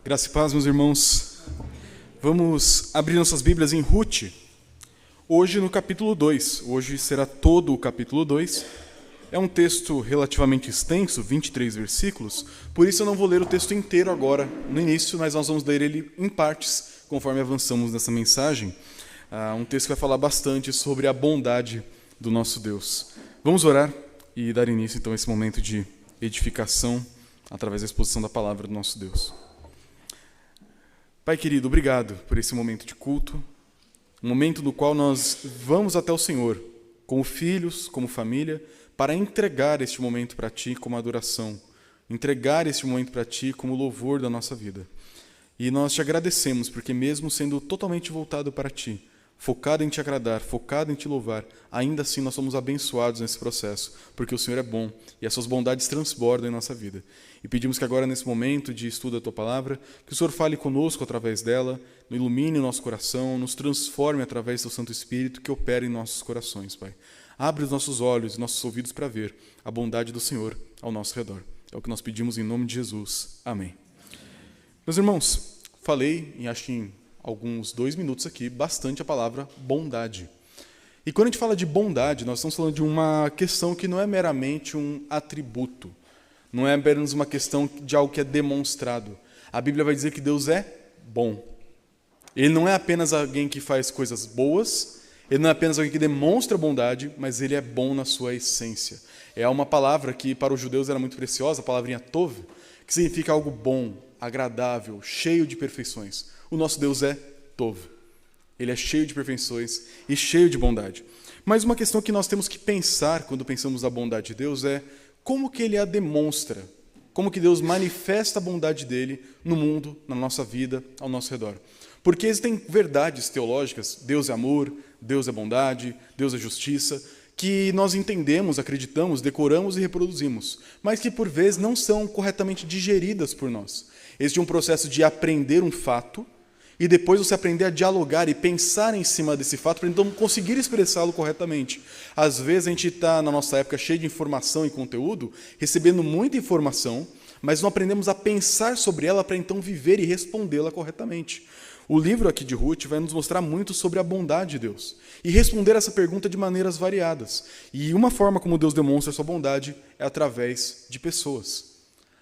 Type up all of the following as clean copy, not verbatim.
Graça e paz, meus irmãos. Vamos abrir nossas Bíblias em Ruth. Hoje no capítulo 2. Hoje será todo o capítulo 2. É um texto relativamente extenso, 23 versículos, por isso eu não vou ler o texto inteiro agora, no início, mas nós vamos ler ele em partes, conforme avançamos nessa mensagem. Um texto que vai falar bastante sobre a bondade do nosso Deus. Vamos orar e dar início, então, a esse momento de edificação, através da exposição da palavra do nosso Deus. Pai querido, obrigado por esse momento de culto, um momento no qual nós vamos até o Senhor, como filhos, como família, para entregar este momento para Ti como adoração, entregar este momento para Ti como louvor da nossa vida. E nós Te agradecemos, porque mesmo sendo totalmente voltado para Ti, focado em Te agradar, focado em Te louvar, ainda assim nós somos abençoados nesse processo, porque o Senhor é bom e as Suas bondades transbordam em nossa vida. E pedimos que agora, nesse momento de estudo da Tua Palavra, que o Senhor fale conosco através dela, ilumine o nosso coração, nos transforme através do Santo Espírito que opera em nossos corações, Pai. Abre os nossos olhos e nossos ouvidos para ver a bondade do Senhor ao nosso redor. É o que nós pedimos em nome de Jesus. Amém. Meus irmãos, falei, acho que em alguns 2 minutos aqui, bastante a palavra bondade. E quando a gente fala de bondade, nós estamos falando de uma questão que não é meramente um atributo, não é apenas uma questão de algo que é demonstrado. A Bíblia vai dizer que Deus é bom. Ele não é apenas alguém que faz coisas boas, ele não é apenas alguém que demonstra bondade, mas ele é bom na sua essência. É uma palavra que para os judeus era muito preciosa, a palavrinha tov, que significa algo bom, agradável, cheio de perfeições. O nosso Deus é tov. Ele é cheio de perfeições e cheio de bondade. Mas uma questão que nós temos que pensar quando pensamos na bondade de Deus é como que ele a demonstra, como que Deus manifesta a bondade dele no mundo, na nossa vida, ao nosso redor. Porque existem verdades teológicas, Deus é amor, Deus é bondade, Deus é justiça, que nós entendemos, acreditamos, decoramos e reproduzimos, mas que por vezes não são corretamente digeridas por nós. Existe um processo de aprender um fato e depois você aprender a dialogar e pensar em cima desse fato para então conseguir expressá-lo corretamente. Às vezes a gente está, na nossa época, cheio de informação e conteúdo, recebendo muita informação, mas não aprendemos a pensar sobre ela para então viver e respondê-la corretamente. O livro aqui de Ruth vai nos mostrar muito sobre a bondade de Deus e responder essa pergunta de maneiras variadas. E uma forma como Deus demonstra a sua bondade é através de pessoas,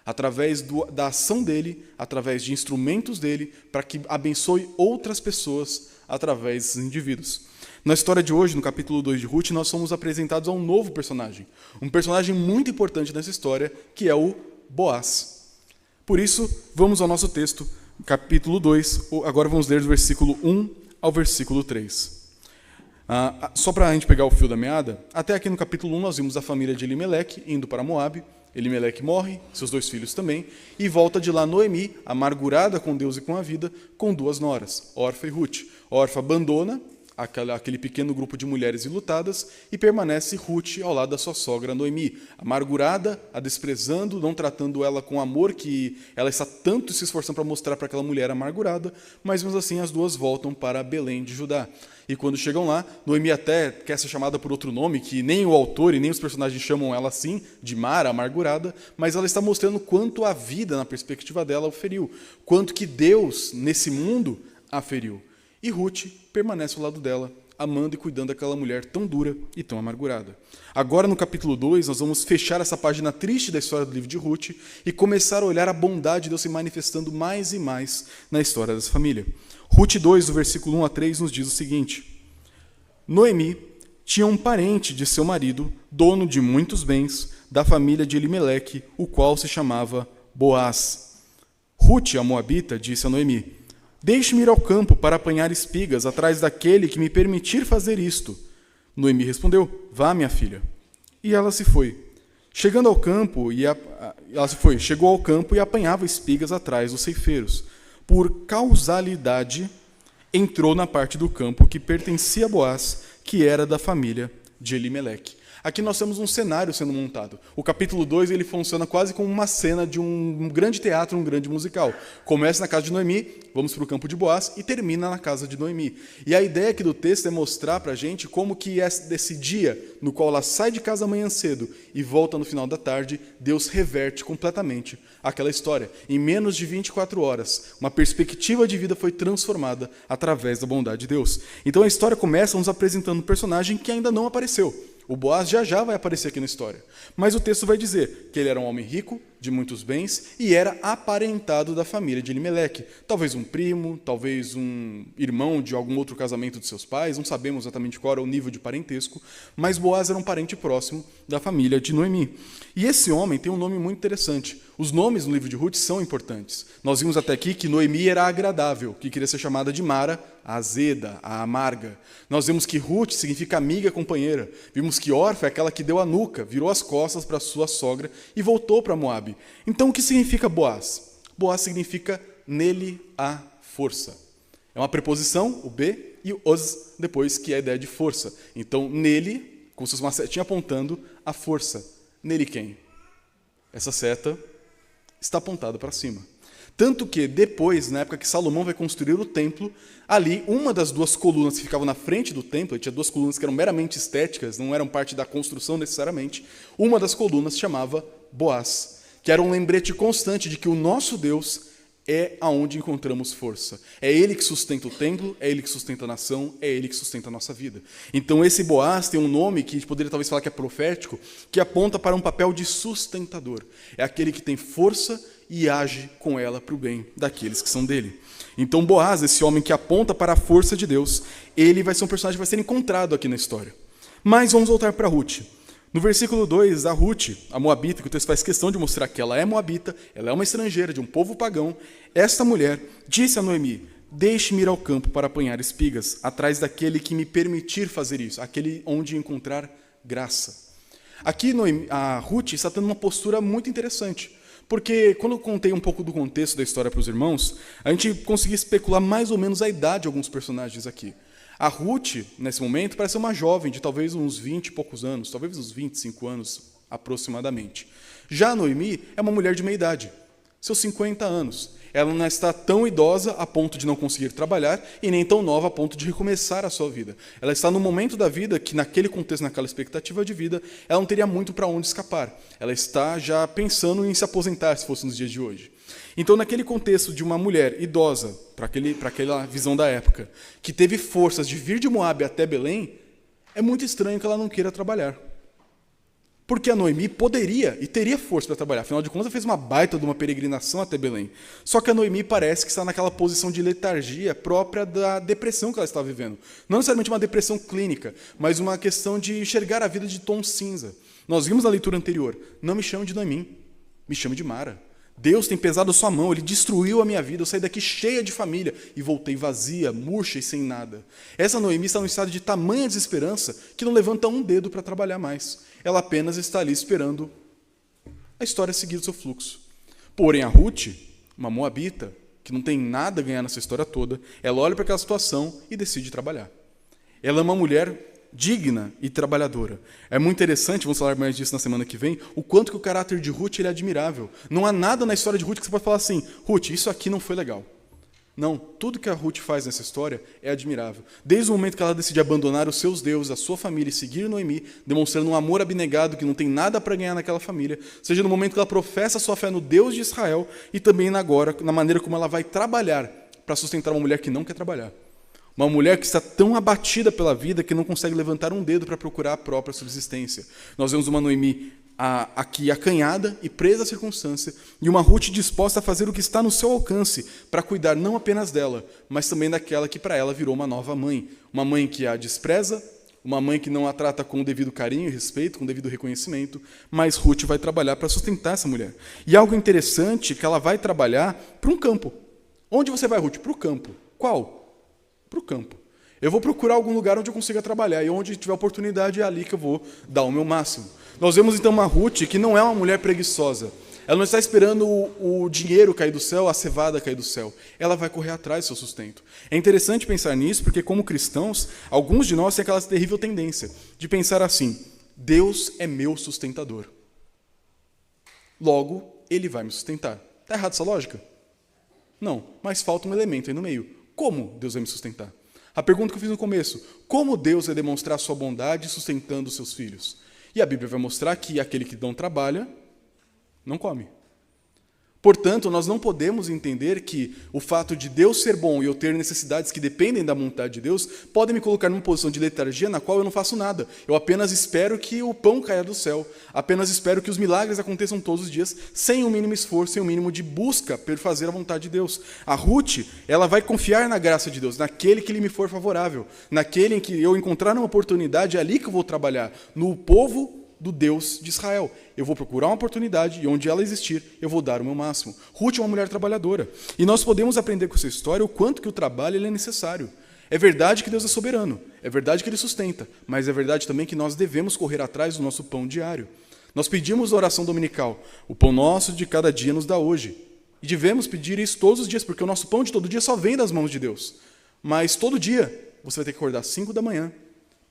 através da ação dele, através de instrumentos dele, para que abençoe outras pessoas através desses indivíduos. Na história de hoje, no capítulo 2 de Ruth, nós somos apresentados a um novo personagem, um personagem muito importante nessa história, que é o Boaz. Por isso, vamos ao nosso texto, capítulo 2, agora vamos ler do versículo 1 ao versículo 3. Só para a gente pegar o fio da meada, até aqui no capítulo 1 nós vimos a família de Elimeleque indo para Moabe. Elimeleque morre, seus 2 filhos também, e volta de lá Noemi, amargurada com Deus e com a vida, com 2 noras, Orfa e Ruth. Orfa abandona aquele pequeno grupo de mulheres enlutadas e permanece Ruth ao lado da sua sogra Noemi, amargurada, a desprezando, não tratando ela com amor que ela está tanto se esforçando para mostrar para aquela mulher amargurada, mas mesmo assim as duas voltam para Belém de Judá. E quando chegam lá, Noemi até quer ser chamada por outro nome, que nem o autor e nem os personagens chamam ela assim, de Mara, amargurada, mas ela está mostrando quanto a vida, na perspectiva dela, o feriu, quanto que Deus, nesse mundo, a feriu. E Ruth permanece ao lado dela, amando e cuidando daquela mulher tão dura e tão amargurada. Agora, no capítulo 2, nós vamos fechar essa página triste da história do livro de Ruth e começar a olhar a bondade de Deus se manifestando mais e mais na história dessa família. Ruth 2, do versículo 1 a 3, nos diz o seguinte: Noemi tinha um parente de seu marido, dono de muitos bens, da família de Elimeleque, o qual se chamava Boaz. Ruth, a moabita, disse a Noemi: Deixe-me ir ao campo para apanhar espigas atrás daquele que me permitir fazer isto. Noemi respondeu: Vá, minha filha. E ela se foi. Chegou ao campo e apanhava espigas atrás dos ceifeiros. Por causalidade, entrou na parte do campo que pertencia a Boaz, que era da família de Elimeleque. Aqui nós temos um cenário sendo montado. O capítulo 2 ele funciona quase como uma cena de um grande teatro, um grande musical. Começa na casa de Noemi, vamos para o campo de Boaz e termina na casa de Noemi. E a ideia aqui do texto é mostrar para a gente como que desse dia no qual ela sai de casa amanhã cedo e volta no final da tarde, Deus reverte completamente aquela história. Em menos de 24 horas, uma perspectiva de vida foi transformada através da bondade de Deus. Então a história começa nos apresentando um personagem que ainda não apareceu. O Boaz já vai aparecer aqui na história. Mas o texto vai dizer que ele era um homem rico, de muitos bens, e era aparentado da família de Elimeleque. Talvez um primo, talvez um irmão de algum outro casamento de seus pais, não sabemos exatamente qual era o nível de parentesco, mas Boaz era um parente próximo da família de Noemi. E esse homem tem um nome muito interessante. Os nomes no livro de Ruth são importantes. Nós vimos até aqui que Noemi era agradável, que queria ser chamada de Mara, a azeda, a amarga. Nós vimos que Ruth significa amiga, companheira. Vimos que Orfa é aquela que deu a nuca, virou as costas para sua sogra e voltou para Moabe. Então, o que significa Boaz? Boaz significa nele há força. É uma preposição, o B, e o os depois, que é a ideia de força. Então, nele, como se fosse uma setinha apontando, a força. Nele quem? Essa seta está apontada para cima. Tanto que depois, na época que Salomão vai construir o templo, ali, uma das duas colunas que ficavam na frente do templo, ele tinha duas colunas que eram meramente estéticas, não eram parte da construção necessariamente, uma das colunas chamava Boaz, que era um lembrete constante de que o nosso Deus é aonde encontramos força. É Ele que sustenta o templo, é Ele que sustenta a nação, é Ele que sustenta a nossa vida. Então esse Boaz tem um nome que a gente poderia talvez falar que é profético, que aponta para um papel de sustentador. É aquele que tem força e age com ela para o bem daqueles que são dele. Então Boaz, esse homem que aponta para a força de Deus, ele vai ser um personagem que vai ser encontrado aqui na história. Mas vamos voltar para Ruth. No versículo 2, a Ruth, a moabita, que o texto faz questão de mostrar que ela é moabita, ela é uma estrangeira de um povo pagão, esta mulher disse a Noemi: deixe-me ir ao campo para apanhar espigas, atrás daquele que me permitir fazer isso, aquele onde encontrar graça. Aqui a Ruth está tendo uma postura muito interessante, porque quando eu contei um pouco do contexto da história para os irmãos, a gente conseguia especular mais ou menos a idade de alguns personagens aqui. A Ruth, nesse momento, parece uma jovem de talvez uns 20 e poucos anos, talvez uns 25 anos aproximadamente. Já a Noemi é uma mulher de meia idade, seus 50 anos. Ela não está tão idosa a ponto de não conseguir trabalhar e nem tão nova a ponto de recomeçar a sua vida. Ela está no momento da vida que, naquele contexto, naquela expectativa de vida, ela não teria muito para onde escapar. Ela está já pensando em se aposentar, se fosse nos dias de hoje. Então, naquele contexto de uma mulher idosa, para aquela visão da época, que teve forças de vir de Moabe até Belém, é muito estranho que ela não queira trabalhar. Porque a Noemi poderia e teria força para trabalhar. Afinal de contas, ela fez uma baita de uma peregrinação até Belém. Só que a Noemi parece que está naquela posição de letargia própria da depressão que ela está vivendo. Não necessariamente uma depressão clínica, mas uma questão de enxergar a vida de tom cinza. Nós vimos na leitura anterior: não me chame de Noemi, me chame de Mara. Deus tem pesado a sua mão, Ele destruiu a minha vida, eu saí daqui cheia de família e voltei vazia, murcha e sem nada. Essa Noemi está num estado de tamanha desesperança que não levanta um dedo para trabalhar mais. Ela apenas está ali esperando a história seguir o seu fluxo. Porém, a Ruth, uma moabita, que não tem nada a ganhar nessa história toda, ela olha para aquela situação e decide trabalhar. Ela é uma mulher digna e trabalhadora. É muito interessante, vamos falar mais disso na semana que vem, o quanto que o caráter de Ruth ele é admirável. Não há nada na história de Ruth que você pode falar assim: Ruth, isso aqui não foi legal. Não, tudo que a Ruth faz nessa história é admirável. Desde o momento que ela decide abandonar os seus deuses, a sua família e seguir Noemi, demonstrando um amor abnegado que não tem nada para ganhar naquela família, seja no momento que ela professa a sua fé no Deus de Israel e também agora, na maneira como ela vai trabalhar para sustentar uma mulher que não quer trabalhar. Uma mulher que está tão abatida pela vida que não consegue levantar um dedo para procurar a própria subsistência. Nós vemos uma Noemi aqui acanhada e presa à circunstância, e uma Ruth disposta a fazer o que está no seu alcance para cuidar não apenas dela, mas também daquela que para ela virou uma nova mãe. Uma mãe que a despreza, uma mãe que não a trata com o devido carinho e respeito, com o devido reconhecimento, mas Ruth vai trabalhar para sustentar essa mulher. E algo interessante é que ela vai trabalhar para um campo. Onde você vai, Ruth? Para o campo. Qual? Para o campo. Eu vou procurar algum lugar onde eu consiga trabalhar, e onde tiver oportunidade é ali que eu vou dar o meu máximo. Nós vemos então uma Ruth que não é uma mulher preguiçosa. Ela não está esperando o dinheiro cair do céu, a cevada cair do céu. Ela vai correr atrás do seu sustento. É interessante pensar nisso, porque como cristãos, alguns de nós têm aquela terrível tendência de pensar assim: Deus é meu sustentador. Logo, Ele vai me sustentar. Está errada essa lógica? Não, mas falta um elemento aí no meio. Como Deus vai me sustentar? A pergunta que eu fiz no começo, como Deus vai demonstrar sua bondade sustentando os seus filhos? E a Bíblia vai mostrar que aquele que não trabalha, não come. Portanto, nós não podemos entender que o fato de Deus ser bom e eu ter necessidades que dependem da vontade de Deus podem me colocar numa posição de letargia na qual eu não faço nada. Eu apenas espero que o pão caia do céu, apenas espero que os milagres aconteçam todos os dias, sem o mínimo esforço, sem o mínimo de busca por fazer a vontade de Deus. A Ruth, ela vai confiar na graça de Deus, naquele que lhe me for favorável, naquele em que eu encontrar uma oportunidade, é ali que eu vou trabalhar, no povo do Deus de Israel. Eu vou procurar uma oportunidade e onde ela existir, eu vou dar o meu máximo. Ruth é uma mulher trabalhadora. E nós podemos aprender com essa história o quanto que o trabalho ele é necessário. É verdade que Deus é soberano, é verdade que Ele sustenta, mas é verdade também que nós devemos correr atrás do nosso pão diário. Nós pedimos na oração dominical, o pão nosso de cada dia nos dá hoje. E devemos pedir isso todos os dias, porque o nosso pão de todo dia só vem das mãos de Deus. Mas todo dia você vai ter que acordar às 5 da manhã,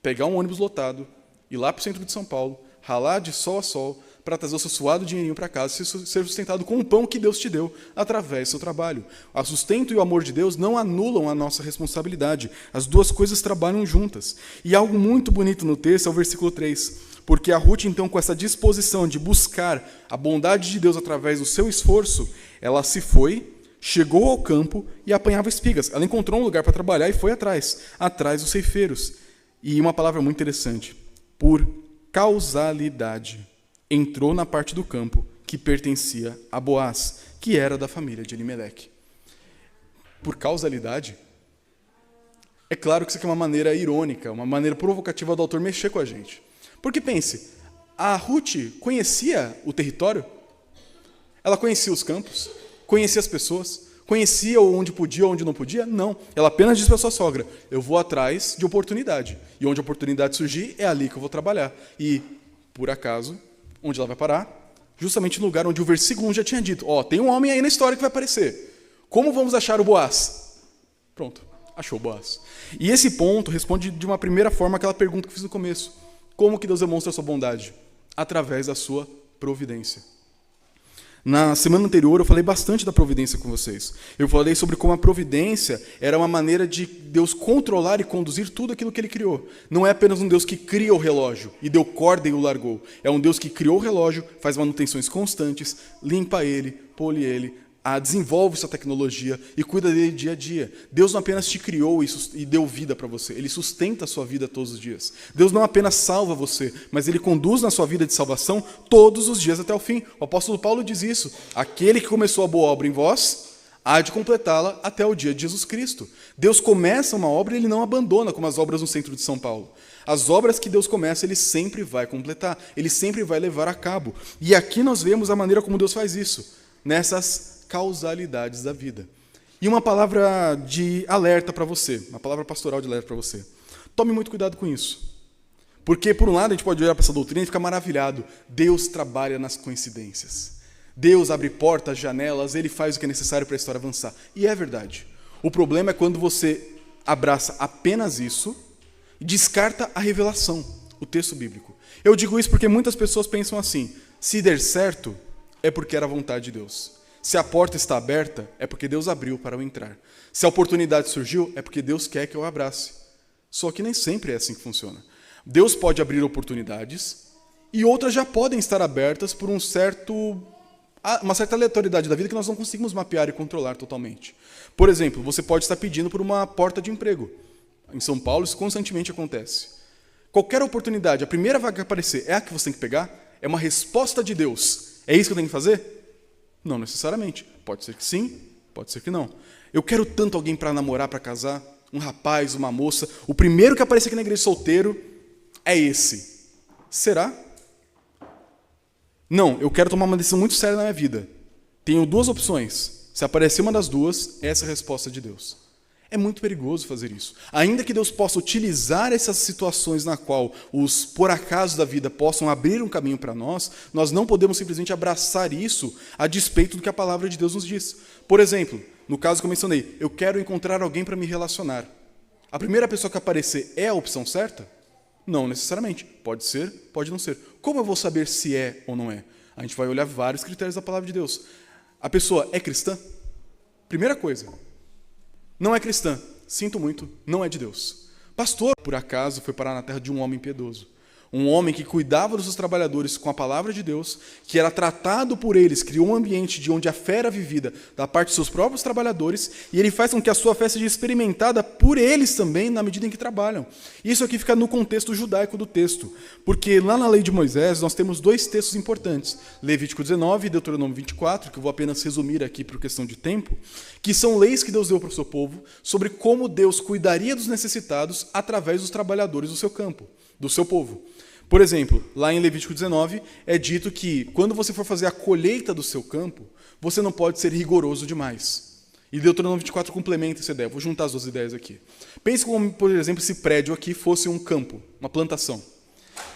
pegar um ônibus lotado, ir lá para o centro de São Paulo, ralar de sol a sol, para trazer o seu suado dinheirinho para casa, ser sustentado com o pão que Deus te deu através do seu trabalho. O sustento e o amor de Deus não anulam a nossa responsabilidade. As duas coisas trabalham juntas. E algo muito bonito no texto é o versículo 3. Porque a Ruth, então, com essa disposição de buscar a bondade de Deus através do seu esforço, ela se foi, chegou ao campo e apanhava espigas. Ela encontrou um lugar para trabalhar e foi atrás dos ceifeiros. E uma palavra muito interessante. Por causalidade, entrou na parte do campo que pertencia a Boaz, que era da família de Elimeleque. Por causalidade? É claro que isso aqui é uma maneira irônica, uma maneira provocativa do autor mexer com a gente. Porque pense, a Ruth conhecia o território? Ela conhecia os campos? Conhecia as pessoas? Conhecia onde podia, onde não podia? Não. Ela apenas disse para sua sogra, eu vou atrás de oportunidade. E onde a oportunidade surgir, é ali que eu vou trabalhar. E, por acaso, onde ela vai parar? Justamente no lugar onde o versículo 1 já tinha dito. Tem um homem aí na história que vai aparecer. Como vamos achar o Boaz? Pronto, achou o Boaz. E esse ponto responde de uma primeira forma àquela pergunta que eu fiz no começo. Como que Deus demonstra a sua bondade? Através da sua providência. Na semana anterior, eu falei bastante da providência com vocês. Eu falei sobre como a providência era uma maneira de Deus controlar e conduzir tudo aquilo que Ele criou. Não é apenas um Deus que cria o relógio e deu corda e o largou. É um Deus que criou o relógio, faz manutenções constantes, limpa ele, pole ele, desenvolve sua tecnologia e cuida dele dia a dia. Deus não apenas te criou e deu vida para você, Ele sustenta a sua vida todos os dias. Deus não apenas salva você, mas Ele conduz na sua vida de salvação todos os dias até o fim. O apóstolo Paulo diz isso. Aquele que começou a boa obra em vós, há de completá-la até o dia de Jesus Cristo. Deus começa uma obra e Ele não abandona, como as obras no centro de São Paulo. As obras que Deus começa, Ele sempre vai completar, Ele sempre vai levar a cabo. E aqui nós vemos a maneira como Deus faz isso, nessas causalidades da vida. E uma palavra de alerta para você, uma palavra pastoral de alerta para você. Tome muito cuidado com isso. Porque, por um lado, a gente pode olhar para essa doutrina e ficar maravilhado. Deus trabalha nas coincidências. Deus abre portas, janelas, Ele faz o que é necessário para a história avançar. E é verdade. O problema é quando você abraça apenas isso e descarta a revelação, o texto bíblico. Eu digo isso porque muitas pessoas pensam assim, se der certo, é porque era a vontade de Deus. Se a porta está aberta, é porque Deus abriu para eu entrar. Se a oportunidade surgiu, é porque Deus quer que eu abrace. Só que nem sempre é assim que funciona. Deus pode abrir oportunidades e outras já podem estar abertas por uma certa aleatoriedade da vida que nós não conseguimos mapear e controlar totalmente. Por exemplo, você pode estar pedindo por uma porta de emprego. Em São Paulo, isso constantemente acontece. Qualquer oportunidade, a primeira vaga que aparecer é a que você tem que pegar? É uma resposta de Deus. É isso que eu tenho que fazer? Não necessariamente. Pode ser que sim, pode ser que não. Eu quero tanto alguém para namorar, para casar, um rapaz, uma moça. O primeiro que aparece aqui na igreja solteiro é esse. Será? Não, eu quero tomar uma decisão muito séria na minha vida. Tenho duas opções. Se aparecer uma das duas, essa é a resposta de Deus. É muito perigoso fazer isso. Ainda que Deus possa utilizar essas situações na qual os por acaso da vida possam abrir um caminho para nós, nós não podemos simplesmente abraçar isso a despeito do que a palavra de Deus nos diz. Por exemplo, no caso que eu mencionei, eu quero encontrar alguém para me relacionar. A primeira pessoa que aparecer é a opção certa? Não necessariamente. Pode ser, pode não ser. Como eu vou saber se é ou não é? A gente vai olhar vários critérios da palavra de Deus. A pessoa é cristã? Primeira coisa. Não é cristã. Sinto muito, não é de Deus. Pastor, por acaso, foi parar na terra de um homem piedoso. Um homem que cuidava dos seus trabalhadores com a palavra de Deus, que era tratado por eles, criou um ambiente de onde a fé era vivida da parte dos seus próprios trabalhadores, e ele faz com que a sua fé seja experimentada por eles também, na medida em que trabalham. Isso aqui fica no contexto judaico do texto, porque lá na lei de Moisés nós temos dois textos importantes, Levítico 19 e Deuteronômio 24, que eu vou apenas resumir aqui por questão de tempo, que são leis que Deus deu para o seu povo, sobre como Deus cuidaria dos necessitados através dos trabalhadores do seu campo, do seu povo. Por exemplo, lá em Levítico 19, é dito que quando você for fazer a colheita do seu campo, você não pode ser rigoroso demais. E Deuteronômio 24 complementa essa ideia. Vou juntar as duas ideias aqui. Pense como, por exemplo, esse prédio aqui fosse um campo, uma plantação.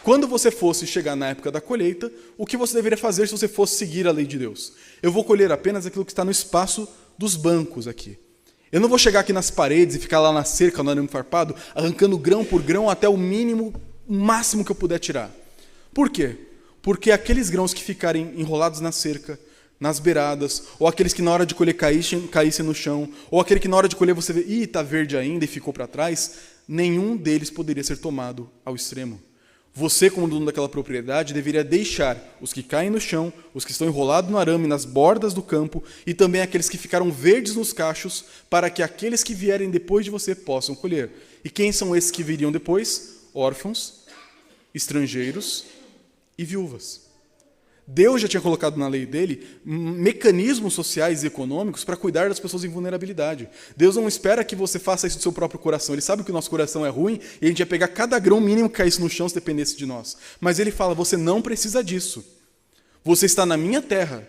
Quando você fosse chegar na época da colheita, o que você deveria fazer se você fosse seguir a lei de Deus? Eu vou colher apenas aquilo que está no espaço dos bancos aqui. Eu não vou chegar aqui nas paredes e ficar lá na cerca, no arame farpado, arrancando grão por grão até o máximo que eu puder tirar. Por quê? Porque aqueles grãos que ficarem enrolados na cerca, nas beiradas, ou aqueles que na hora de colher caíssem no chão, ou aquele que na hora de colher você vê, está verde ainda e ficou para trás, nenhum deles poderia ser tomado ao extremo. Você, como dono daquela propriedade, deveria deixar os que caem no chão, os que estão enrolados no arame, nas bordas do campo, e também aqueles que ficaram verdes nos cachos, para que aqueles que vierem depois de você possam colher. E quem são esses que viriam depois? Órfãos, estrangeiros e viúvas. Deus já tinha colocado na lei dele mecanismos sociais e econômicos para cuidar das pessoas em vulnerabilidade. Deus não espera que você faça isso do seu próprio coração. Ele sabe que o nosso coração é ruim e a gente ia pegar cada grão mínimo que caísse no chão se dependesse de nós. Mas ele fala, você não precisa disso. Você está na minha terra.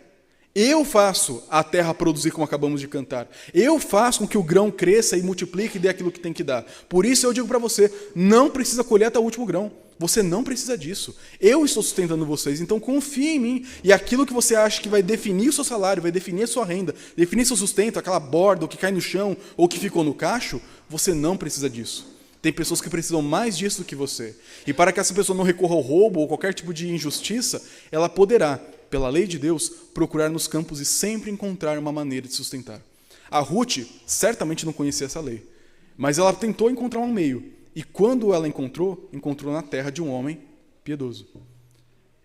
Eu faço a terra produzir como acabamos de cantar. Eu faço com que o grão cresça e multiplique e dê aquilo que tem que dar. Por isso eu digo para você, não precisa colher até o último grão. Você não precisa disso. Eu estou sustentando vocês, então confie em mim. E aquilo que você acha que vai definir o seu salário, vai definir a sua renda, definir seu sustento, aquela borda, o que cai no chão, ou que ficou no cacho, você não precisa disso. Tem pessoas que precisam mais disso do que você. E para que essa pessoa não recorra ao roubo ou qualquer tipo de injustiça, ela poderá, pela lei de Deus, procurar nos campos e sempre encontrar uma maneira de sustentar. A Ruth certamente não conhecia essa lei, mas ela tentou encontrar um meio. E quando ela encontrou na terra de um homem piedoso.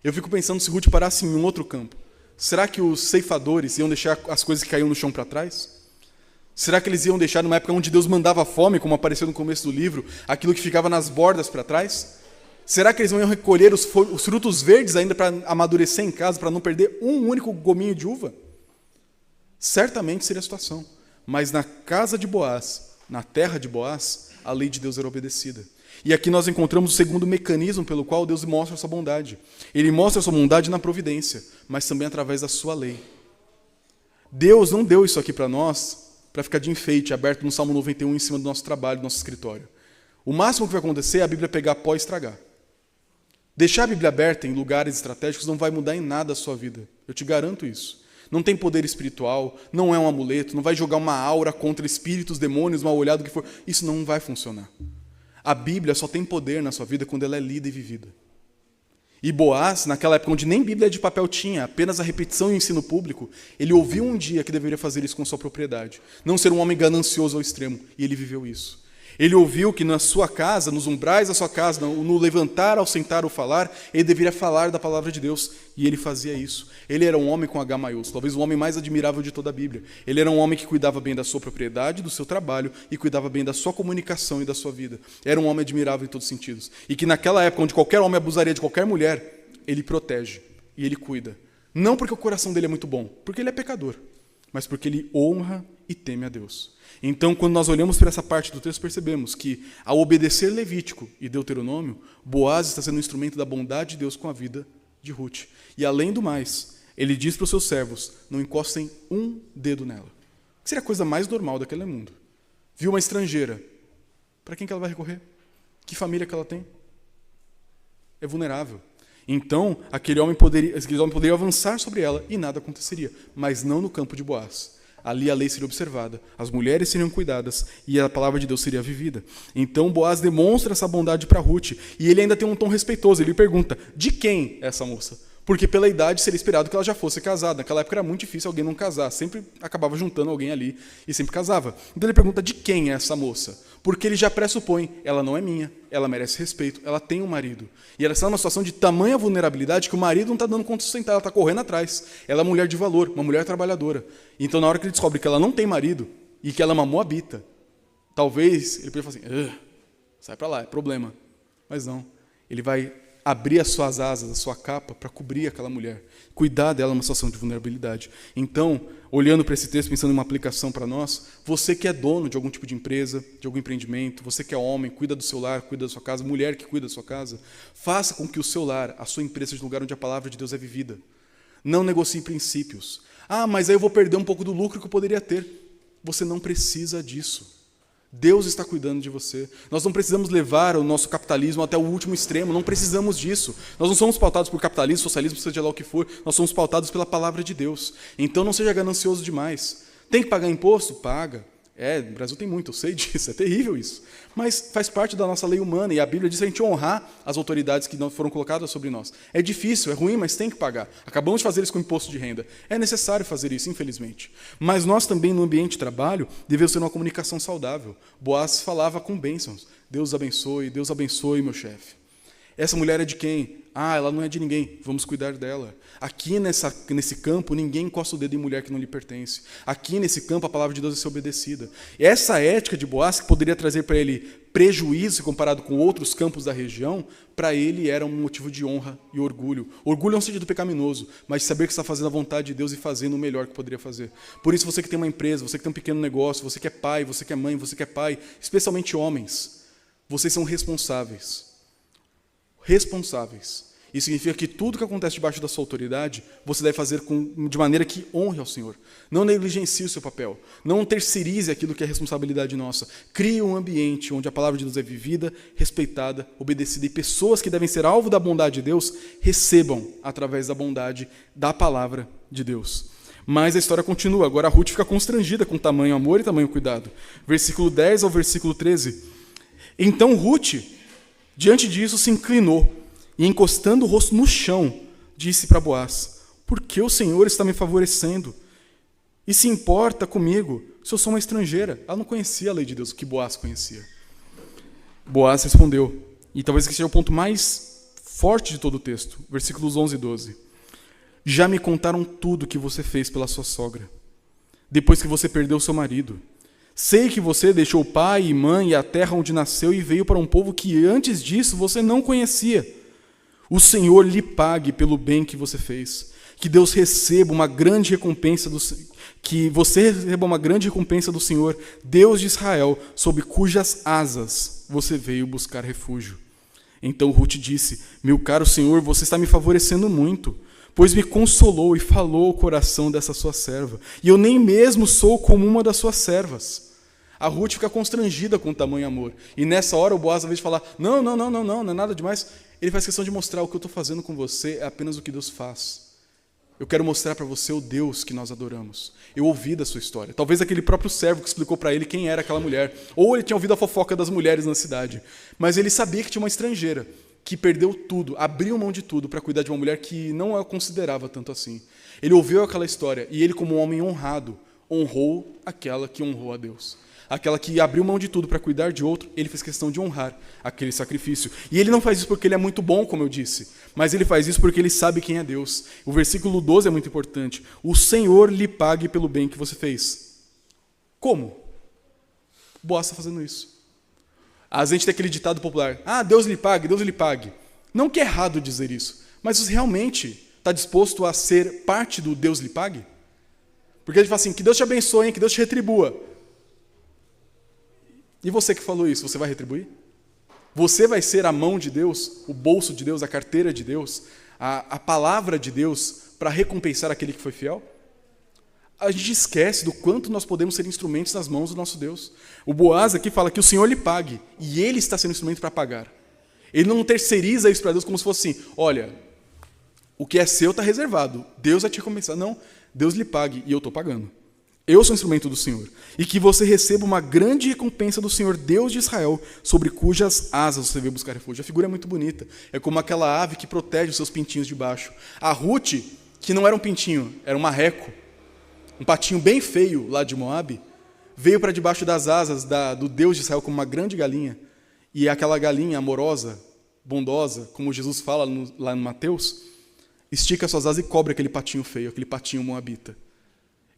Eu fico pensando se Ruth parasse em um outro campo. Será que os ceifadores iam deixar as coisas que caíam no chão para trás? Será que eles iam deixar, numa época onde Deus mandava fome, como apareceu no começo do livro, aquilo que ficava nas bordas para trás? Será que eles iam recolher os frutos verdes ainda para amadurecer em casa, para não perder um único gominho de uva? Certamente seria a situação. Mas na casa de Boaz, na terra de Boaz, a lei de Deus era obedecida. E aqui nós encontramos o segundo mecanismo pelo qual Deus mostra a sua bondade. Ele mostra a sua bondade na providência, mas também através da sua lei. Deus não deu isso aqui para nós para ficar de enfeite, aberto no Salmo 91 em cima do nosso trabalho, do nosso escritório. O máximo que vai acontecer é a Bíblia pegar pó e estragar. Deixar a Bíblia aberta em lugares estratégicos não vai mudar em nada a sua vida. Eu te garanto isso. Não tem poder espiritual, não é um amuleto, não vai jogar uma aura contra espíritos, demônios, mal-olhado, o que for. Isso não vai funcionar. A Bíblia só tem poder na sua vida quando ela é lida e vivida. E Boaz, naquela época onde nem Bíblia de papel tinha, apenas a repetição e o ensino público, ele ouviu um dia que deveria fazer isso com sua propriedade. Não ser um homem ganancioso ao extremo. E ele viveu isso. Ele ouviu que na sua casa, nos umbrais da sua casa, no levantar, ao sentar ou falar, ele deveria falar da palavra de Deus. E ele fazia isso. Ele era um homem com H maiúsculo, talvez o homem mais admirável de toda a Bíblia. Ele era um homem que cuidava bem da sua propriedade, do seu trabalho, e cuidava bem da sua comunicação e da sua vida. Era um homem admirável em todos os sentidos. E que naquela época, onde qualquer homem abusaria de qualquer mulher, ele protege e ele cuida. Não porque o coração dele é muito bom, porque ele é pecador, mas porque ele honra e teme a Deus. Então, quando nós olhamos para essa parte do texto, percebemos que, ao obedecer Levítico e Deuteronômio, Boaz está sendo um instrumento da bondade de Deus com a vida de Ruth. E, além do mais, ele diz para os seus servos, não encostem um dedo nela. Que seria a coisa mais normal daquele mundo. Viu uma estrangeira, para quem que ela vai recorrer? Que família que ela tem? É vulnerável. Então, aquele homem poderia avançar sobre ela e nada aconteceria, mas não no campo de Boaz. Ali a lei seria observada, as mulheres seriam cuidadas e a palavra de Deus seria vivida. Então Boaz demonstra essa bondade para Ruth, e ele ainda tem um tom respeitoso, ele pergunta, de quem é essa moça? Porque pela idade seria esperado que ela já fosse casada. Naquela época era muito difícil alguém não casar, sempre acabava juntando alguém ali e sempre casava. Então ele pergunta de quem é essa moça? Porque ele já pressupõe, ela não é minha, ela merece respeito, ela tem um marido. E ela está numa situação de tamanha vulnerabilidade que o marido não está dando conta de sustentar, ela está correndo atrás. Ela é uma mulher de valor, uma mulher trabalhadora. Então na hora que ele descobre que ela não tem marido e que ela é uma moabita, talvez ele poderia falar assim, sai para lá, é problema. Mas não, ele vai abrir as suas asas, a sua capa, para cobrir aquela mulher, cuidar dela numa situação de vulnerabilidade. Então, olhando para esse texto, pensando em uma aplicação para nós, você que é dono de algum tipo de empresa, de algum empreendimento, você que é homem, cuida do seu lar, cuida da sua casa, mulher que cuida da sua casa, faça com que o seu lar, a sua empresa, seja um lugar onde a palavra de Deus é vivida. Não negocie princípios. Mas aí eu vou perder um pouco do lucro que eu poderia ter. Você não precisa disso. Deus está cuidando de você. Nós não precisamos levar o nosso capitalismo até o último extremo, não precisamos disso. Nós não somos pautados por capitalismo, socialismo, seja lá o que for, nós somos pautados pela palavra de Deus. Então não seja ganancioso demais. Tem que pagar imposto? Paga. No Brasil tem muito, eu sei disso, é terrível isso. Mas faz parte da nossa lei humana, e a Bíblia diz a gente honrar as autoridades que não foram colocadas sobre nós. É difícil, é ruim, mas tem que pagar. Acabamos de fazer isso com imposto de renda. É necessário fazer isso, infelizmente. Mas nós também, no ambiente de trabalho, devemos ter uma comunicação saudável. Boaz falava com bênçãos. Deus abençoe, meu chefe. Essa mulher é de quem? Ela não é de ninguém, vamos cuidar dela. Aqui nesse campo, ninguém encosta o dedo em mulher que não lhe pertence. Aqui nesse campo, a palavra de Deus é ser obedecida. E essa ética de Boaz, que poderia trazer para ele prejuízo comparado com outros campos da região, para ele era um motivo de honra e orgulho. Orgulho é um sentido pecaminoso, mas de saber que está fazendo a vontade de Deus e fazendo o melhor que poderia fazer. Por isso, você que tem uma empresa, você que tem um pequeno negócio, você que é pai, você que é mãe, você que é pai, especialmente homens, vocês são responsáveis. Isso significa que tudo que acontece debaixo da sua autoridade, você deve fazer de maneira que honre ao Senhor. Não negligencie o seu papel. Não terceirize aquilo que é responsabilidade nossa. Crie um ambiente onde a palavra de Deus é vivida, respeitada, obedecida. E pessoas que devem ser alvo da bondade de Deus, recebam através da bondade da palavra de Deus. Mas a história continua. Agora a Ruth fica constrangida com tamanho amor e tamanho cuidado. Versículo 10 ao versículo 13. Então Ruth, diante disso, se inclinou e, encostando o rosto no chão, disse para Boaz, por que o Senhor está me favorecendo? E se importa comigo se eu sou uma estrangeira? Ela não conhecia a lei de Deus, o que Boaz conhecia. Boaz respondeu, e talvez esse seja o ponto mais forte de todo o texto, versículos 11 e 12. Já me contaram tudo que você fez pela sua sogra, depois que você perdeu seu marido. Sei que você deixou pai e mãe e a terra onde nasceu e veio para um povo que antes disso você não conhecia. O Senhor lhe pague pelo bem que você fez. Que Deus receba uma grande recompensa que você receba uma grande recompensa do Senhor, Deus de Israel, sob cujas asas você veio buscar refúgio. Então Ruth disse, meu caro Senhor, você está me favorecendo muito, pois me consolou e falou o coração dessa sua serva, e eu nem mesmo sou como uma das suas servas. A Ruth fica constrangida com o tamanho amor. E nessa hora o Boaz, ao invés de falar, não é nada demais, ele faz questão de mostrar o que eu estou fazendo com você é apenas o que Deus faz. Eu quero mostrar para você o Deus que nós adoramos. Eu ouvi da sua história. Talvez aquele próprio servo que explicou para ele quem era aquela mulher. Ou ele tinha ouvido a fofoca das mulheres na cidade. Mas ele sabia que tinha uma estrangeira que perdeu tudo, abriu mão de tudo para cuidar de uma mulher que não a considerava tanto assim. Ele ouviu aquela história e ele, como um homem honrado, honrou aquela que honrou a Deus. Aquela que abriu mão de tudo para cuidar de outro, ele fez questão de honrar aquele sacrifício. E ele não faz isso porque ele é muito bom, como eu disse, mas ele faz isso porque ele sabe quem é Deus. O versículo 12 é muito importante. O Senhor lhe pague pelo bem que você fez. Como? Boaz está fazendo isso. A gente tem aquele ditado popular, Deus lhe pague, Deus lhe pague. Não que é errado dizer isso, mas você realmente está disposto a ser parte do Deus lhe pague? Porque ele fala assim, que Deus te abençoe, que Deus te retribua. E você que falou isso, você vai retribuir? Você vai ser a mão de Deus, o bolso de Deus, a carteira de Deus, a palavra de Deus para recompensar aquele que foi fiel? A gente esquece do quanto nós podemos ser instrumentos nas mãos do nosso Deus. O Boaz aqui fala que o Senhor lhe pague, e ele está sendo instrumento para pagar. Ele não terceiriza isso para Deus como se fosse assim, olha, o que é seu está reservado, Deus vai te recompensar. Não, Deus lhe pague e eu estou pagando. Eu sou instrumento do Senhor. E que você receba uma grande recompensa do Senhor, Deus de Israel, sobre cujas asas você veio buscar refúgio. A figura é muito bonita. É como aquela ave que protege os seus pintinhos de baixo. A Ruth, que não era um pintinho, era um marreco, um patinho bem feio lá de Moabe, veio para debaixo das asas do Deus de Israel como uma grande galinha. E aquela galinha amorosa, bondosa, como Jesus fala lá em Mateus, estica suas asas e cobre aquele patinho feio, aquele patinho moabita.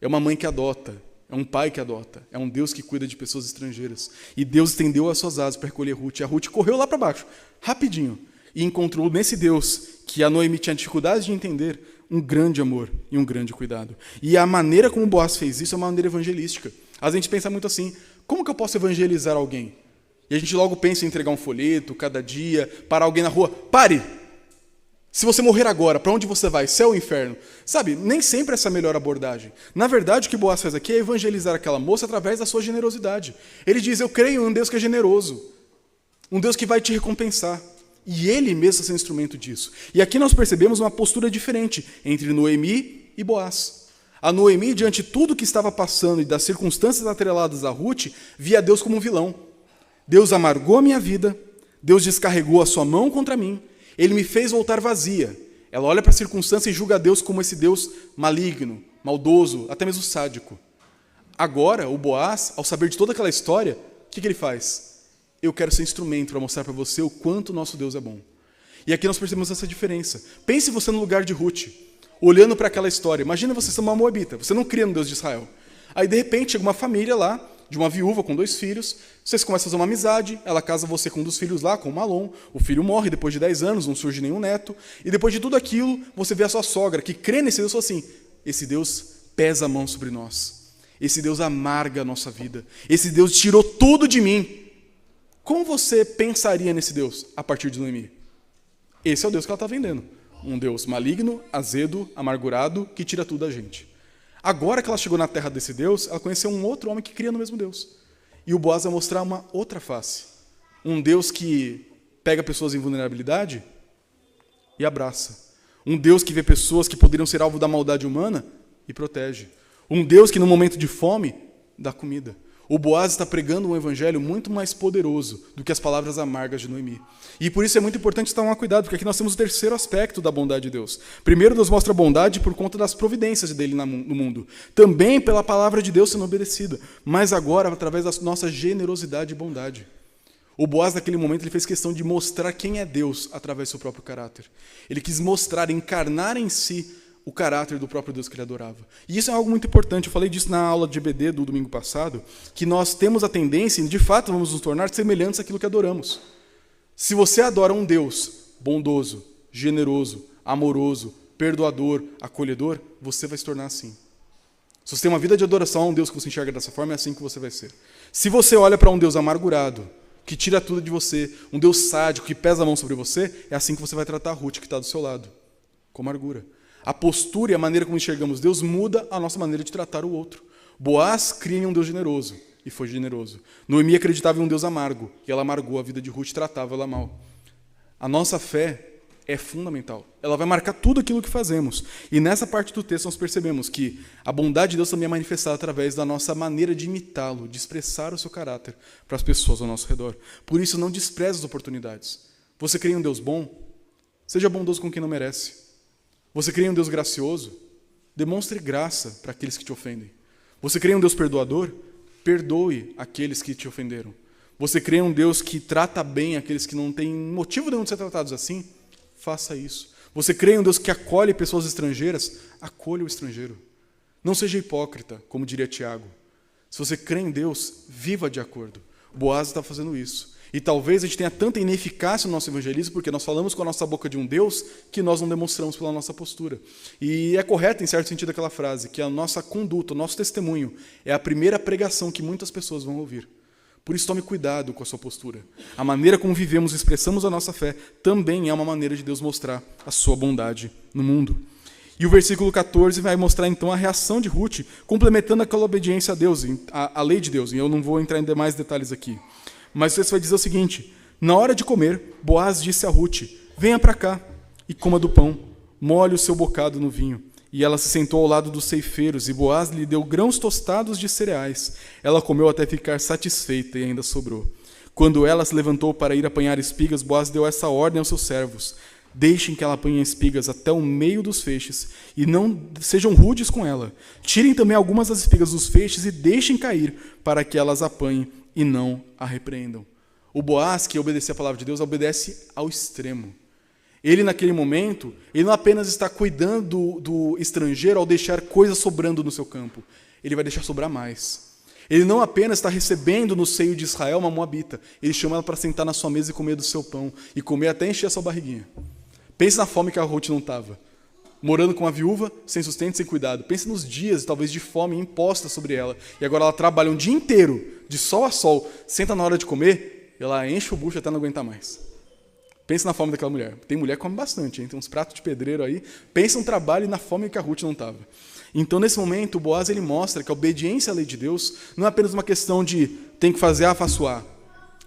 É uma mãe que adota, é um pai que adota, é um Deus que cuida de pessoas estrangeiras. E Deus estendeu as suas asas para recolher Ruth. E a Ruth correu lá para baixo, rapidinho, e encontrou nesse Deus, que a Noemi tinha dificuldade de entender, um grande amor e um grande cuidado. E a maneira como Boaz fez isso é uma maneira evangelística. Às vezes a gente pensa muito assim, como que eu posso evangelizar alguém? E a gente logo pensa em entregar um folheto, cada dia, parar alguém na rua. Pare! Se você morrer agora, para onde você vai? Céu ou inferno? Sabe, nem sempre essa é a melhor abordagem. Na verdade, o que Boaz faz aqui é evangelizar aquela moça através da sua generosidade. Ele diz, eu creio em um Deus que é generoso, um Deus que vai te recompensar. E ele mesmo é instrumento disso. E aqui nós percebemos uma postura diferente entre Noemi e Boaz. A Noemi, diante de tudo que estava passando e das circunstâncias atreladas a Ruth, via Deus como um vilão. Deus amargou a minha vida, Deus descarregou a sua mão contra mim, ele me fez voltar vazia. Ela olha para a circunstância e julga Deus como esse Deus maligno, maldoso, até mesmo sádico. Agora, o Boaz, ao saber de toda aquela história, o que ele faz? Eu quero ser instrumento para mostrar para você o quanto o nosso Deus é bom. E aqui nós percebemos essa diferença. Pense você no lugar de Ruth, olhando para aquela história. Imagina você ser uma moabita, você não cria no Deus de Israel. Aí, de repente, chega uma família lá, de uma viúva com 2 filhos, vocês começam a fazer uma amizade, ela casa você com um dos filhos lá, com o Malom, o filho morre depois de 10 anos, não surge nenhum neto, e depois de tudo aquilo, você vê a sua sogra, que crê nesse Deus, e fala assim, esse Deus pesa a mão sobre nós, esse Deus amarga a nossa vida, esse Deus tirou tudo de mim. Como você pensaria nesse Deus a partir de Noemi? Esse é o Deus que ela está vendendo, um Deus maligno, azedo, amargurado, que tira tudo da gente. Agora que ela chegou na terra desse Deus, ela conheceu um outro homem que cria no mesmo Deus. E o Boaz vai mostrar uma outra face. Um Deus que pega pessoas em vulnerabilidade e abraça. Um Deus que vê pessoas que poderiam ser alvo da maldade humana e protege. Um Deus que no momento de fome dá comida. O Boaz está pregando um evangelho muito mais poderoso do que as palavras amargas de Noemi. E por isso é muito importante tomar cuidado, porque aqui nós temos o terceiro aspecto da bondade de Deus. Primeiro, Deus mostra a bondade por conta das providências dele no mundo. Também pela palavra de Deus sendo obedecida. Mas agora, através da nossa generosidade e bondade. O Boaz, naquele momento, ele fez questão de mostrar quem é Deus através do seu próprio caráter. Ele quis mostrar, encarnar em si o caráter do próprio Deus que ele adorava. E isso é algo muito importante. Eu falei disso na aula de EBD do domingo passado, que nós temos a tendência, e de fato vamos nos tornar semelhantes àquilo que adoramos. Se você adora um Deus bondoso, generoso, amoroso, perdoador, acolhedor, você vai se tornar assim. Se você tem uma vida de adoração a um Deus que você enxerga dessa forma, é assim que você vai ser. Se você olha para um Deus amargurado, que tira tudo de você, um Deus sádico, que pesa a mão sobre você, é assim que você vai tratar a Ruth, que está do seu lado, com amargura. A postura e a maneira como enxergamos Deus muda a nossa maneira de tratar o outro. Boaz cria em um Deus generoso, e foi generoso. Noemi acreditava em um Deus amargo, e ela amargou a vida de Ruth, tratava ela mal. A nossa fé é fundamental. Ela vai marcar tudo aquilo que fazemos. E nessa parte do texto nós percebemos que a bondade de Deus também é manifestada através da nossa maneira de imitá-lo, de expressar o seu caráter para as pessoas ao nosso redor. Por isso, não despreze as oportunidades. Você crê em um Deus bom? Seja bondoso com quem não merece. Você crê em um Deus gracioso? Demonstre graça para aqueles que te ofendem. Você crê em um Deus perdoador? Perdoe aqueles que te ofenderam. Você crê em um Deus que trata bem aqueles que não têm motivo nenhum de ser tratados assim? Faça isso. Você crê em um Deus que acolhe pessoas estrangeiras? Acolha o estrangeiro. Não seja hipócrita, como diria Tiago. Se você crê em Deus, viva de acordo. Boaz está fazendo isso. E talvez a gente tenha tanta ineficácia no nosso evangelismo porque nós falamos com a nossa boca de um Deus que nós não demonstramos pela nossa postura. E é correto, em certo sentido, aquela frase, que a nossa conduta, o nosso testemunho, é a primeira pregação que muitas pessoas vão ouvir. Por isso, tome cuidado com a sua postura. A maneira como vivemos e expressamos a nossa fé também é uma maneira de Deus mostrar a sua bondade no mundo. E o versículo 14 vai mostrar, então, a reação de Ruth, complementando aquela obediência a Deus, a lei de Deus. E eu não vou entrar em demais detalhes aqui. Mas você vai dizer o seguinte: na hora de comer, Boaz disse a Ruth: venha para cá e coma do pão, molhe o seu bocado no vinho e ela se sentou ao lado dos ceifeiros, e Boaz lhe deu grãos tostados de cereais. Ela comeu até ficar satisfeita, e ainda sobrou. Quando ela se levantou para ir apanhar espigas, Boaz deu essa ordem aos seus servos: deixem que ela apanhe espigas até o meio dos feixes, e não sejam rudes com ela. Tirem também algumas das espigas dos feixes e deixem cair, para que elas apanhem e não a repreendam. O Boaz, que obedecia a palavra de Deus, obedece ao extremo. Ele, naquele momento, ele não apenas está cuidando do estrangeiro ao deixar coisas sobrando no seu campo, ele vai deixar sobrar mais. Ele não apenas está recebendo no seio de Israel uma moabita, ele chama ela para sentar na sua mesa e comer do seu pão, e comer até encher a sua barriguinha. Pense na fome que a Ruth não estava, morando com uma viúva, sem sustento, sem cuidado. Pense nos dias, talvez, de fome imposta sobre ela, e agora ela trabalha um dia inteiro, de sol a sol, senta na hora de comer, e ela enche o bucho até não aguentar mais. Pensa na fome daquela mulher. Tem mulher que come bastante, hein? Tem uns pratos de pedreiro aí. Pensa no trabalho e na fome que a Ruth não estava. Então, nesse momento, o Boaz ele mostra que a obediência à lei de Deus não é apenas uma questão de tem que fazer A, faço A.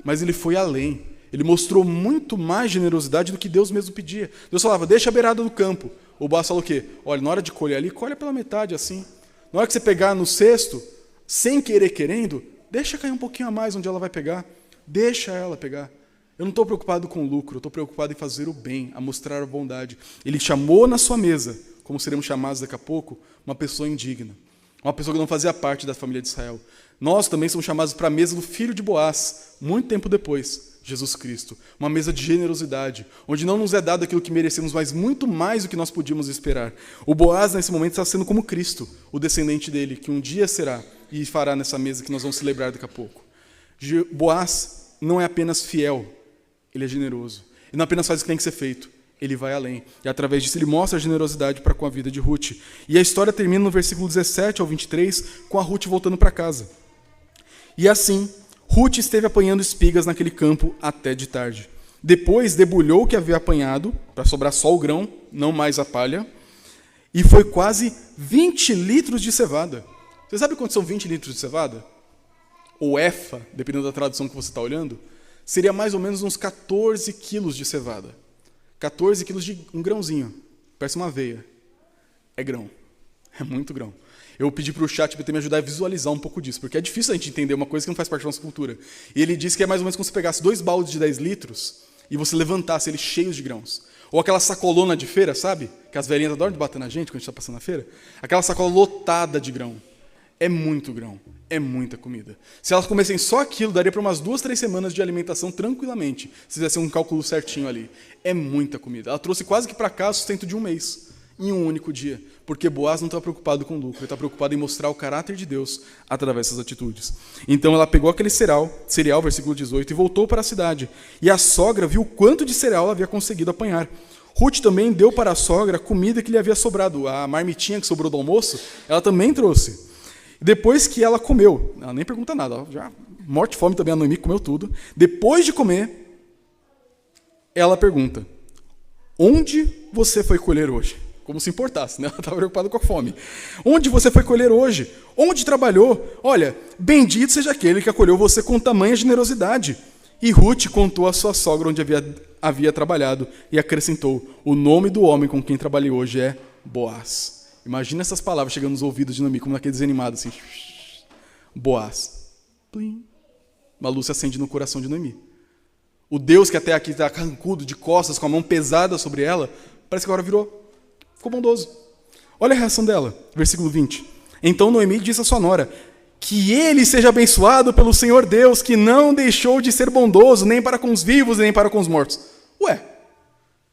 Mas ele foi além. Ele mostrou muito mais generosidade do que Deus mesmo pedia. Deus falava, deixa a beirada do campo. O Boaz falou o quê? Olha, na hora de colher ali, colhe pela metade, assim. Na hora que você pegar no cesto, sem querer, querendo, deixa cair um pouquinho a mais onde ela vai pegar. Deixa ela pegar. Eu não estou preocupado com o lucro, eu estou preocupado em fazer o bem, a mostrar a bondade. Ele chamou na sua mesa, como seremos chamados daqui a pouco, uma pessoa indigna. Uma pessoa que não fazia parte da família de Israel. Nós também somos chamados para a mesa do filho de Boaz, muito tempo depois, Jesus Cristo. Uma mesa de generosidade, onde não nos é dado aquilo que merecemos, mas muito mais do que nós podíamos esperar. O Boaz, nesse momento, está sendo como Cristo, o descendente dele, que um dia será e fará nessa mesa que nós vamos celebrar daqui a pouco. Boaz não é apenas fiel, ele é generoso. Ele não apenas faz o que tem que ser feito, ele vai além. E através disso ele mostra a generosidade para com a vida de Ruth. E a história termina no versículo 17 ao 23, com a Ruth voltando para casa. E assim, Ruth esteve apanhando espigas naquele campo até de tarde. Depois debulhou o que havia apanhado, para sobrar só o grão, não mais a palha, e foi quase 20 litros de cevada. Você sabe quanto são 20 litros de cevada? Ou efa, dependendo da tradução que você está olhando, seria mais ou menos uns 14 quilos de cevada. 14 quilos de um grãozinho. Parece uma aveia. É grão. É muito grão. Eu pedi para o ChatGPT me ajudar a visualizar um pouco disso, porque é difícil a gente entender uma coisa que não faz parte da nossa cultura. E ele disse que é mais ou menos como se pegasse 2 baldes de 10 litros e você levantasse eles cheios de grãos. Ou aquela sacolona de feira, sabe? Que as velhinhas adoram de bater na gente quando a gente está passando na feira. Aquela sacola lotada de grão. É muito grão. É muita comida. Se elas comessem só aquilo, daria para umas 2, 3 semanas de alimentação tranquilamente, se fizesse um cálculo certinho ali. É muita comida. Ela trouxe quase que para cá o sustento de um mês, em um único dia, porque Boaz não está preocupado com o lucro, ele está preocupado em mostrar o caráter de Deus através dessas atitudes. Então ela pegou aquele cereal, versículo 18, e voltou para a cidade. E a sogra viu quanto de cereal ela havia conseguido apanhar. Ruth também deu para a sogra a comida que lhe havia sobrado. A marmitinha que sobrou do almoço, ela também trouxe. Depois que ela comeu, ela nem pergunta nada, ela já morte e fome também, a Noemi comeu tudo. Depois de comer, ela pergunta, onde você foi colher hoje? Como se importasse, né? Ela estava preocupada com a fome. Onde você foi colher hoje? Onde trabalhou? Olha, bendito seja aquele que acolheu você com tamanha generosidade. E Ruth contou à sua sogra onde havia trabalhado e acrescentou, o nome do homem com quem trabalhei hoje é Boaz. Imagina essas palavras chegando nos ouvidos de Noemi, como naquele desanimado, assim. Boaz. Plim. Uma luz se acende no coração de Noemi. O Deus que até aqui está carrancudo, de costas, com a mão pesada sobre ela, parece que agora ficou bondoso. Olha a reação dela, versículo 20. Então Noemi disse à sua nora, que ele seja abençoado pelo Senhor Deus, que não deixou de ser bondoso, nem para com os vivos, nem para com os mortos. Ué,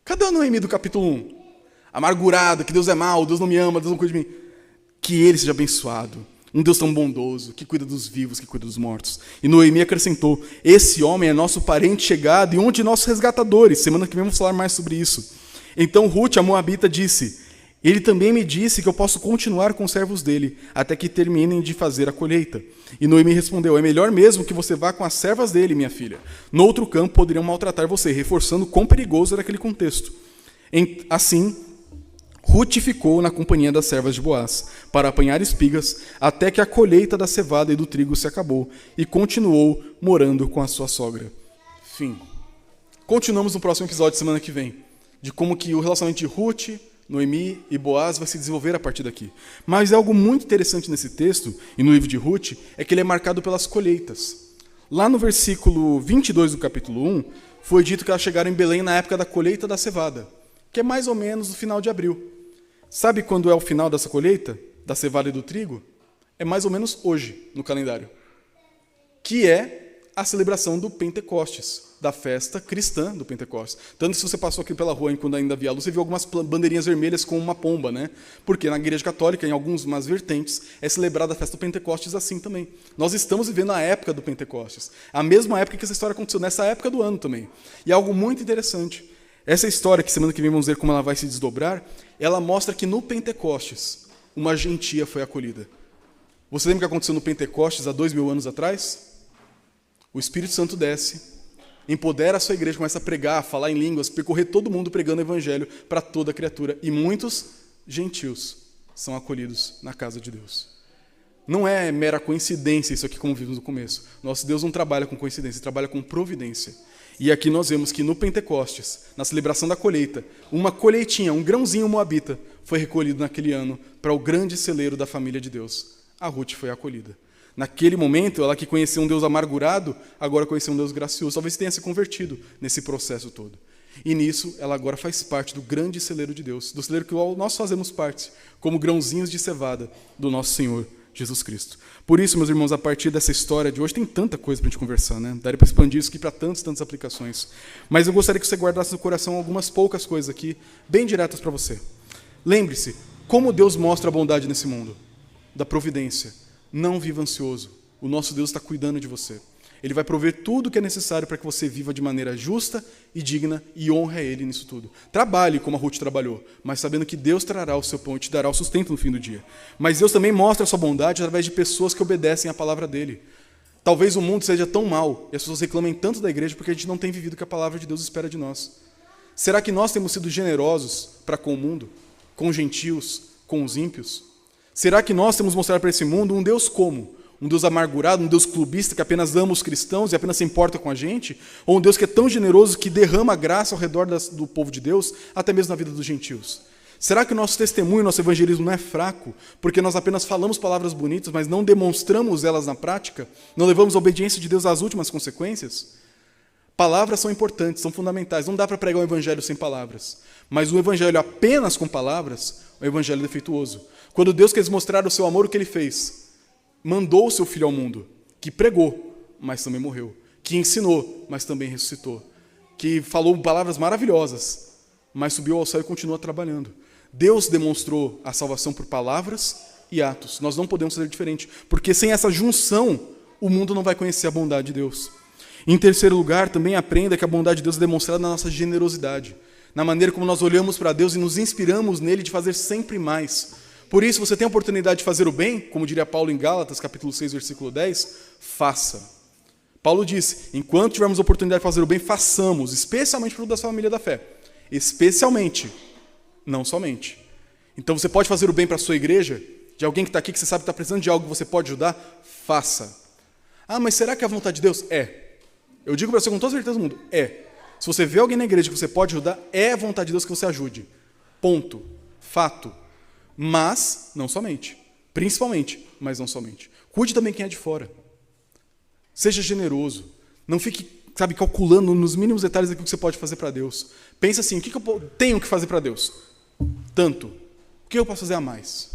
cadê a Noemi do capítulo 1? Amargurada, que Deus é mau, Deus não me ama, Deus não cuida de mim. Que ele seja abençoado. Um Deus tão bondoso, que cuida dos vivos, que cuida dos mortos. E Noemi acrescentou, esse homem é nosso parente chegado e um de nossos resgatadores. Semana que vem vamos falar mais sobre isso. Então Ruth, a moabita, disse, ele também me disse que eu posso continuar com os servos dele, até que terminem de fazer a colheita. E Noemi respondeu, é melhor mesmo que você vá com as servas dele, minha filha. No outro campo poderiam maltratar você, reforçando quão perigoso era aquele contexto. Assim, Ruth ficou na companhia das servas de Boaz, para apanhar espigas, até que a colheita da cevada e do trigo se acabou, e continuou morando com a sua sogra. Fim. Continuamos no próximo episódio, semana que vem, de como que o relacionamento de Ruth, Noemi e Boaz vai se desenvolver a partir daqui. Mas algo muito interessante nesse texto, e no livro de Ruth, é que ele é marcado pelas colheitas. Lá no versículo 22 do capítulo 1, foi dito que elas chegaram em Belém na época da colheita da cevada, que é mais ou menos no final de abril. Sabe quando é o final dessa colheita, da cevada e do trigo? É mais ou menos hoje, no calendário, que é a celebração do Pentecostes, da festa cristã do Pentecostes. Tanto que se você passou aqui pela rua quando ainda havia luz, você viu algumas bandeirinhas vermelhas com uma pomba, né? Porque na Igreja Católica, em algumas vertentes, é celebrada a festa do Pentecostes assim também. Nós estamos vivendo a época do Pentecostes, a mesma época que essa história aconteceu, nessa época do ano também. E algo muito interessante, essa história, que semana que vem vamos ver como ela vai se desdobrar, ela mostra que no Pentecostes, uma gentia foi acolhida. Você lembra o que aconteceu no Pentecostes há 2000 anos atrás? O Espírito Santo desce, empodera a sua igreja, começa a pregar, a falar em línguas, percorrer todo mundo pregando o evangelho para toda criatura. E muitos gentios são acolhidos na casa de Deus. Não é mera coincidência isso aqui, como vimos no começo. Nosso Deus não trabalha com coincidência, ele trabalha com providência. E aqui nós vemos que no Pentecostes, na celebração da colheita, uma colheitinha, um grãozinho moabita, foi recolhido naquele ano para o grande celeiro da família de Deus. A Ruth foi acolhida. Naquele momento, ela que conhecia um Deus amargurado, agora conhecia um Deus gracioso. Talvez tenha se convertido nesse processo todo. E nisso, ela agora faz parte do grande celeiro de Deus, do celeiro que nós fazemos parte, como grãozinhos de cevada do nosso Senhor Jesus Cristo. Por isso, meus irmãos, a partir dessa história de hoje, tem tanta coisa para a gente conversar, né? Daria para expandir isso aqui para tantas aplicações. Mas eu gostaria que você guardasse no coração algumas poucas coisas aqui, bem diretas para você. Lembre-se, como Deus mostra a bondade nesse mundo, da providência. Não viva ansioso. O nosso Deus está cuidando de você. Ele vai prover tudo o que é necessário para que você viva de maneira justa e digna e honre a Ele nisso tudo. Trabalhe como a Ruth trabalhou, mas sabendo que Deus trará o seu pão e te dará o sustento no fim do dia. Mas Deus também mostra a sua bondade através de pessoas que obedecem à palavra dEle. Talvez o mundo seja tão mau e as pessoas reclamem tanto da igreja porque a gente não tem vivido o que a palavra de Deus espera de nós. Será que nós temos sido generosos para com o mundo, com os gentios, com os ímpios? Será que nós temos mostrado para esse mundo um Deus como? Um Deus amargurado, um Deus clubista que apenas ama os cristãos e apenas se importa com a gente? Ou um Deus que é tão generoso que derrama a graça ao redor do povo de Deus, até mesmo na vida dos gentios? Será que o nosso testemunho, nosso evangelismo não é fraco, porque nós apenas falamos palavras bonitas, mas não demonstramos elas na prática? Não levamos a obediência de Deus às últimas consequências? Palavras são importantes, são fundamentais. Não dá para pregar um evangelho sem palavras. Mas um evangelho apenas com palavras é um evangelho defeituoso. Quando Deus quis mostrar o seu amor, o que Ele fez? Mandou o seu Filho ao mundo, que pregou, mas também morreu, que ensinou, mas também ressuscitou, que falou palavras maravilhosas, mas subiu ao céu e continua trabalhando. Deus demonstrou a salvação por palavras e atos. Nós não podemos fazer diferente, porque sem essa junção, o mundo não vai conhecer a bondade de Deus. Em terceiro lugar, também aprenda que a bondade de Deus é demonstrada na nossa generosidade, na maneira como nós olhamos para Deus e nos inspiramos nele de fazer sempre mais. Por isso, você tem a oportunidade de fazer o bem, como diria Paulo em Gálatas, capítulo 6, versículo 10, faça. Paulo disse, enquanto tivermos a oportunidade de fazer o bem, façamos, especialmente para o da família da fé. Especialmente, não somente. Então, você pode fazer o bem para a sua igreja, de alguém que está aqui, que você sabe que está precisando de algo que você pode ajudar, faça. Ah, mas será que é a vontade de Deus? É. Eu digo para você com toda certeza do mundo, é. Se você vê alguém na igreja que você pode ajudar, é a vontade de Deus que você ajude. Ponto. Fato. Mas, não somente. Principalmente, mas não somente. Cuide também quem é de fora. Seja generoso. Não fique, calculando nos mínimos detalhes daquilo que você pode fazer para Deus. Pense assim, o que eu tenho que fazer para Deus? Tanto. O que eu posso fazer a mais?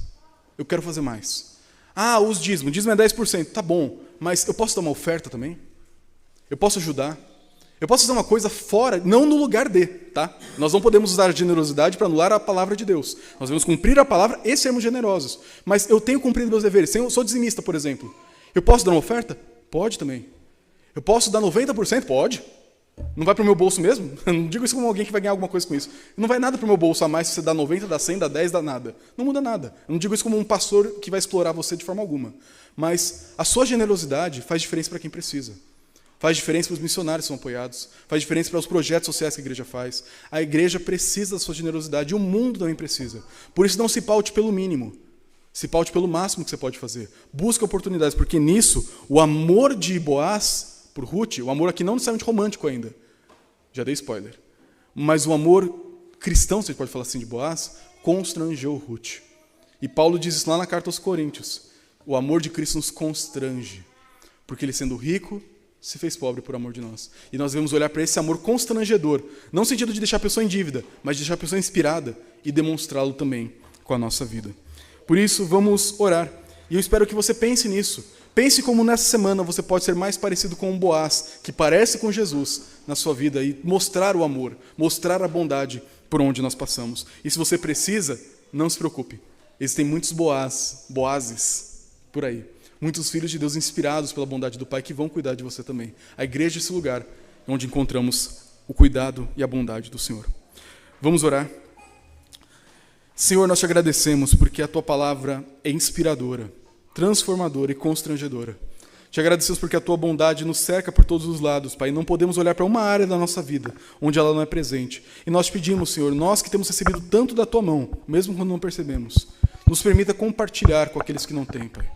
Eu quero fazer mais. Ah, os dízimos. Dízimo é 10%. Tá bom. Mas eu posso dar uma oferta também? Eu posso ajudar? Eu posso fazer uma coisa fora, não no lugar de, tá? Nós não podemos usar a generosidade para anular a palavra de Deus. Nós devemos cumprir a palavra e sermos generosos. Mas eu tenho cumprido meus deveres. Eu sou dizimista, por exemplo. Eu posso dar uma oferta? Pode também. Eu posso dar 90%? Pode. Não vai para o meu bolso mesmo? Eu não digo isso como alguém que vai ganhar alguma coisa com isso. Não vai nada para o meu bolso a mais se você dá 90, dá 100, dá 10, dá nada. Não muda nada. Eu não digo isso como um pastor que vai explorar você de forma alguma. Mas a sua generosidade faz diferença para quem precisa. Faz diferença para os missionários que são apoiados. Faz diferença para os projetos sociais que a igreja faz. A igreja precisa da sua generosidade e o mundo também precisa. Por isso não se paute pelo mínimo. Se paute pelo máximo que você pode fazer. Busque oportunidades, porque nisso o amor de Boaz por Ruth, o amor aqui não necessariamente romântico ainda. Já dei spoiler. Mas o amor cristão, se a gente pode falar assim, de Boaz, constrangeu Ruth. E Paulo diz isso lá na carta aos Coríntios. O amor de Cristo nos constrange, porque ele, sendo rico, se fez pobre por amor de nós. E nós devemos olhar para esse amor constrangedor, não no sentido de deixar a pessoa em dívida, mas de deixar a pessoa inspirada e demonstrá-lo também com a nossa vida. Por isso, vamos orar. E eu espero que você pense nisso. Pense como nessa semana você pode ser mais parecido com um Boaz, que parece com Jesus na sua vida, e mostrar o amor, mostrar a bondade por onde nós passamos. E se você precisa, não se preocupe. Existem muitos Boazes por aí. Muitos filhos de Deus inspirados pela bondade do Pai que vão cuidar de você também. A igreja é esse lugar onde encontramos o cuidado e a bondade do Senhor. Vamos orar? Senhor, nós te agradecemos porque a Tua palavra é inspiradora, transformadora e constrangedora. Te agradecemos porque a Tua bondade nos cerca por todos os lados, Pai. Não podemos olhar para uma área da nossa vida onde ela não é presente. E nós te pedimos, Senhor, nós que temos recebido tanto da Tua mão, mesmo quando não percebemos, nos permita compartilhar com aqueles que não têm, Pai.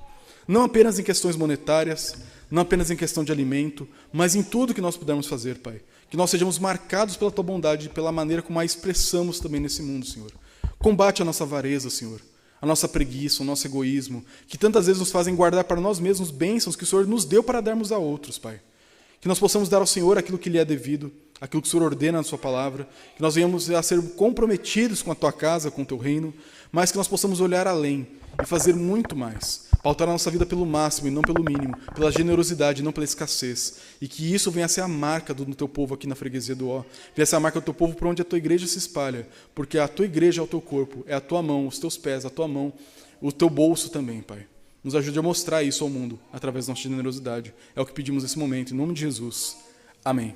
Não apenas em questões monetárias, não apenas em questão de alimento, mas em tudo que nós pudermos fazer, Pai. Que nós sejamos marcados pela Tua bondade e pela maneira como a expressamos também nesse mundo, Senhor. Combate a nossa avareza, Senhor, a nossa preguiça, o nosso egoísmo, que tantas vezes nos fazem guardar para nós mesmos bênçãos que o Senhor nos deu para darmos a outros, Pai. Que nós possamos dar ao Senhor aquilo que lhe é devido, aquilo que o Senhor ordena na Sua palavra, que nós venhamos a ser comprometidos com a Tua casa, com o Teu reino, mas que nós possamos olhar além e fazer muito mais. Pautar a nossa vida pelo máximo e não pelo mínimo, pela generosidade e não pela escassez. E que isso venha a ser a marca do Teu povo aqui na freguesia do Ó. Venha a ser a marca do Teu povo por onde a Tua igreja se espalha. Porque a Tua igreja é o Teu corpo, é a Tua mão, os Teus pés, a Tua mão, o Teu bolso também, Pai. Nos ajude a mostrar isso ao mundo, através da nossa generosidade. É o que pedimos nesse momento, em nome de Jesus. Amém.